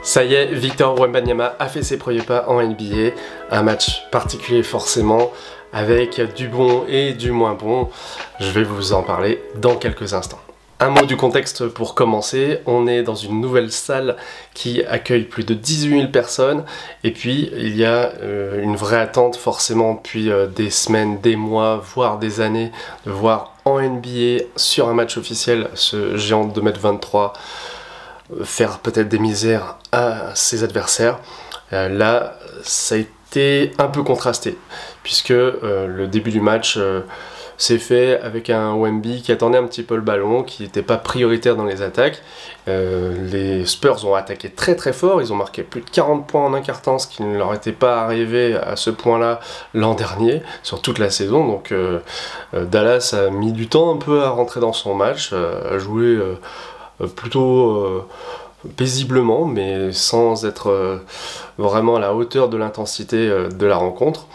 Ça y est, Victor Wembanyama a fait ses premiers pas en NBA, un match particulier forcément, avec du bon et du moins bon. Je vais vous en parler dans quelques instants. Un mot du contexte pour commencer, on est dans une nouvelle salle qui accueille plus de 18 000 personnes et puis il y a une vraie attente forcément depuis des semaines, des mois, voire des années de voir en NBA sur un match officiel ce géant de 2,23 m faire peut-être des misères à ses adversaires. Là, ça a été un peu contrasté puisque le début du match c'est fait avec un Wemby qui attendait un petit peu le ballon, qui n'était pas prioritaire dans les attaques. Les Spurs ont attaqué très très fort, ils ont marqué plus de 40 points en un quart-temps, ce qui ne leur était pas arrivé à ce point-là l'an dernier, sur toute la saison. Donc Dallas a mis du temps un peu à rentrer dans son match, a joué plutôt paisiblement, mais sans être vraiment à la hauteur de l'intensité de la rencontre.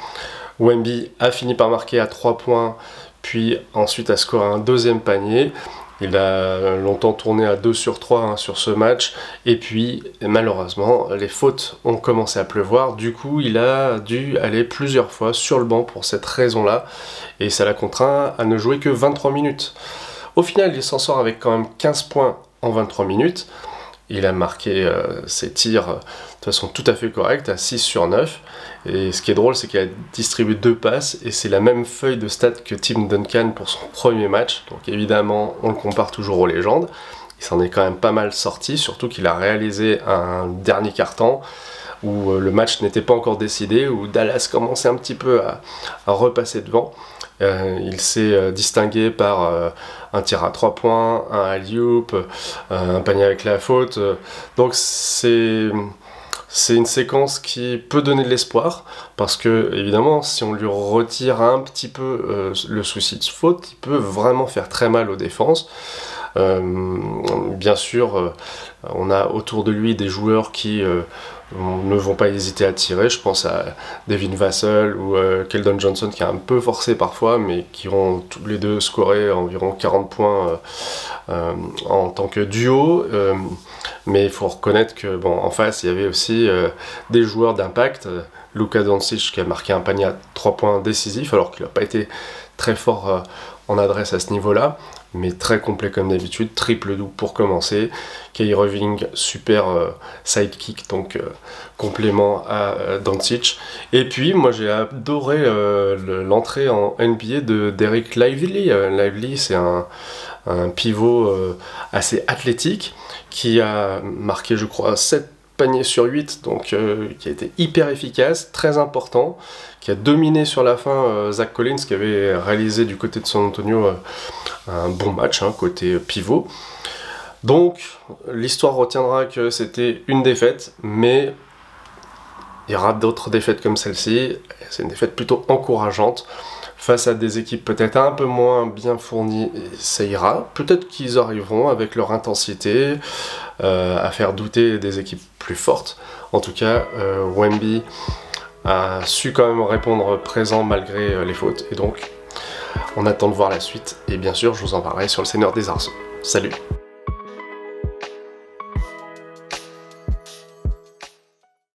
Wemby a fini par marquer à 3 points, puis ensuite a scoré un deuxième panier. Il a longtemps tourné à 2 sur 3 sur ce match, et puis malheureusement les fautes ont commencé à pleuvoir, du coup il a dû aller plusieurs fois sur le banc pour cette raison-là, et ça l'a contraint à ne jouer que 23 minutes. Au final il s'en sort avec quand même 15 points en 23 minutes, il a marqué ses tirs de façon tout à fait correcte, à 6 sur 9. Et ce qui est drôle, c'est qu'il a distribué 2 passes, et c'est la même feuille de stats que Tim Duncan pour son premier match. Donc évidemment, on le compare toujours aux légendes. Il s'en est quand même pas mal sorti, surtout qu'il a réalisé un dernier quart-temps où le match n'était pas encore décidé, où Dallas commençait un petit peu à repasser devant. Il s'est distingué par un tir à 3 points, un alley-oop, un panier avec la faute. Donc c'est une séquence qui peut donner de l'espoir, parce que évidemment si on lui retire un petit peu le souci de faute, il peut vraiment faire très mal aux défenses. Bien sûr, on a autour de lui des joueurs qui ne vont pas hésiter à tirer. Je pense à Devin Vassell ou Keldon Johnson, qui a un peu forcé parfois, mais qui ont tous les deux scoré environ 40 points en tant que duo. Mais il faut reconnaître que bon, en face il y avait aussi des joueurs d'impact. Luka Doncic qui a marqué un panier à 3 points décisif, alors qu'il n'a pas été très fort en adresse à ce niveau-là, mais très complet comme d'habitude, triple-double pour commencer. Kyrie Irving, super sidekick, donc complément à Doncic. Et puis moi j'ai adoré l'entrée en NBA de Dereck Lively. Lively, c'est un pivot assez athlétique qui a marqué, je crois, 7 paniers sur 8, donc qui a été hyper efficace, très important, qui a dominé sur la fin Zach Collins, qui avait réalisé du côté de San Antonio un bon match, côté pivot. Donc l'histoire retiendra que c'était une défaite, mais il y aura d'autres défaites comme celle-ci. C'est une défaite plutôt encourageante. Face à des équipes peut-être un peu moins bien fournies, ça ira. Peut-être qu'ils arriveront avec leur intensité à faire douter des équipes plus fortes. En tout cas, Wemby a su quand même répondre présent malgré les fautes. Et donc, on attend de voir la suite. Et bien sûr, je vous en parlerai sur le Seigneur des Arceaux. Salut!